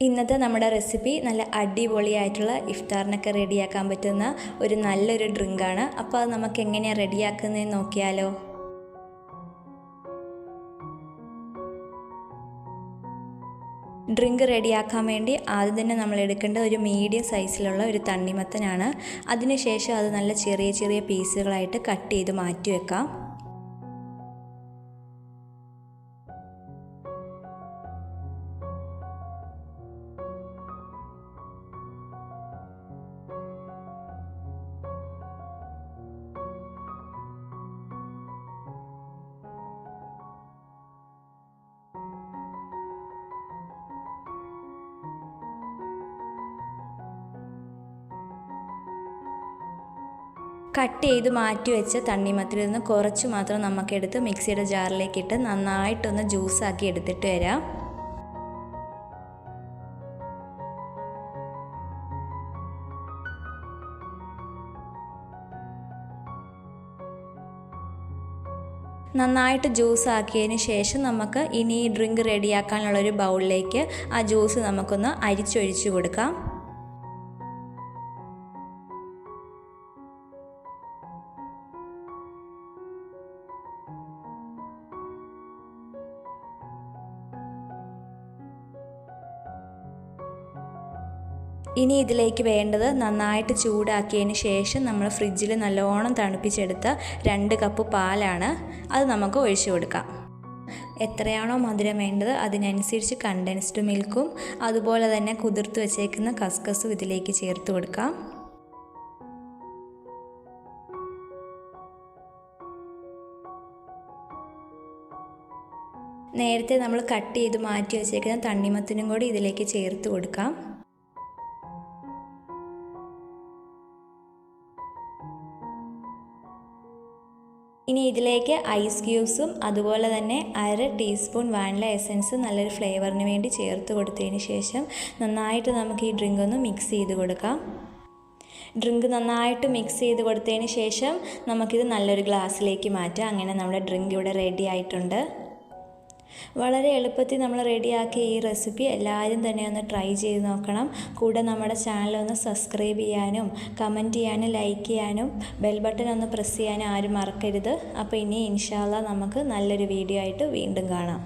ഇന്നത്തെ നമ്മുടെ റെസിപ്പി നല്ല അടിപൊളിയായിട്ടുള്ള ഇഫ്താറിനൊക്കെ റെഡിയാക്കാൻ പറ്റുന്ന ഒരു നല്ലൊരു ഡ്രിങ്കാണ്. അപ്പോൾ അത് നമുക്ക് എങ്ങനെയാണ് റെഡിയാക്കുന്നതെന്ന് നോക്കിയാലോ. ഡ്രിങ്ക് റെഡിയാക്കാൻ വേണ്ടി ആദ്യം തന്നെ നമ്മൾ എടുക്കേണ്ട ഒരു മീഡിയം സൈസിലുള്ള ഒരു തണ്ണിമത്തനാണ്. അതിനുശേഷം അത് നല്ല ചെറിയ ചെറിയ പീസുകളായിട്ട് കട്ട് ചെയ്ത് മാറ്റി വെക്കാം. കട്ട് ചെയ്ത് മാറ്റി വെച്ച തണ്ണിമത്തനിൽ നിന്ന് കുറച്ച് മാത്രം നമുക്കെടുത്ത് മിക്സിയുടെ ജാറിലേക്ക് ഇട്ട് നന്നായിട്ടൊന്ന് ജ്യൂസാക്കി എടുത്തിട്ട് വരാം. നന്നായിട്ട് ജ്യൂസ് ആക്കിയതിന് ശേഷം നമുക്ക് ഇനി ഈ ഡ്രിങ്ക് റെഡിയാക്കാനുള്ളൊരു ബൗളിലേക്ക് ആ ജ്യൂസ് നമുക്കൊന്ന് അരിച്ചൊഴിച്ച് കൊടുക്കാം. ഇനി ഇതിലേക്ക് വേണ്ടത് നന്നായിട്ട് ചൂടാക്കിയതിന് ശേഷം നമ്മൾ ഫ്രിഡ്ജിൽ നല്ലോണം തണുപ്പിച്ചെടുത്ത 2 കപ്പ് പാലാണ്. അത് നമുക്ക് ഒഴിച്ചു കൊടുക്കാം. എത്രയാണോ മധുരം വേണ്ടത് അതിനനുസരിച്ച് കണ്ടൻസ്ഡ് മിൽക്കും അതുപോലെ തന്നെ കുതിർത്ത് വെച്ചേക്കുന്ന കസ്കസും ഇതിലേക്ക് ചേർത്ത് കൊടുക്കാം. നേരത്തെ നമ്മൾ കട്ട് ചെയ്ത് മാറ്റി വെച്ചേക്കുന്ന തണ്ണിമത്തനും കൂടി ഇതിലേക്ക് ചേർത്ത് കൊടുക്കാം. ഇനി ഇതിലേക്ക് ഐസ് ക്യൂബ്സും അതുപോലെ തന്നെ 1/2 ടീസ്പൂൺ വാനില എസൻസ് നല്ലൊരു ഫ്ലേവറിന് വേണ്ടി ചേർത്ത് കൊടുത്തതിന് ശേഷം നന്നായിട്ട് നമുക്ക് ഈ ഡ്രിങ്ക് ഒന്ന് മിക്സ് ചെയ്ത് കൊടുക്കാം. ഡ്രിങ്ക് നന്നായിട്ട് മിക്സ് ചെയ്ത് കൊടുത്തതിന് ശേഷം നമുക്കിത് നല്ലൊരു ഗ്ലാസ്സിലേക്ക് മാറ്റാം. അങ്ങനെ നമ്മുടെ ഡ്രിങ്ക് ഇവിടെ റെഡി ആയിട്ടുണ്ട്. വളരെ എളുപ്പത്തിൽ നമ്മൾ റെഡിയാക്കിയ ഈ റെസിപ്പി എല്ലാവരും തന്നെ ഒന്ന് ട്രൈ ചെയ്ത് നോക്കണം. കൂടെ നമ്മുടെ ചാനൽ ഒന്ന് സബ്സ്ക്രൈബ് ചെയ്യാനും കമൻറ്റ് ചെയ്യാനും ലൈക്ക് ചെയ്യാനും ബെൽ ബട്ടൺ ഒന്ന് പ്രസ് ചെയ്യാനും ആരും മറക്കരുത്. അപ്പോൾ ഇനി ഇൻഷാ അല്ലാഹ് നമുക്ക് നല്ലൊരു വീഡിയോ ആയിട്ട് വീണ്ടും കാണാം.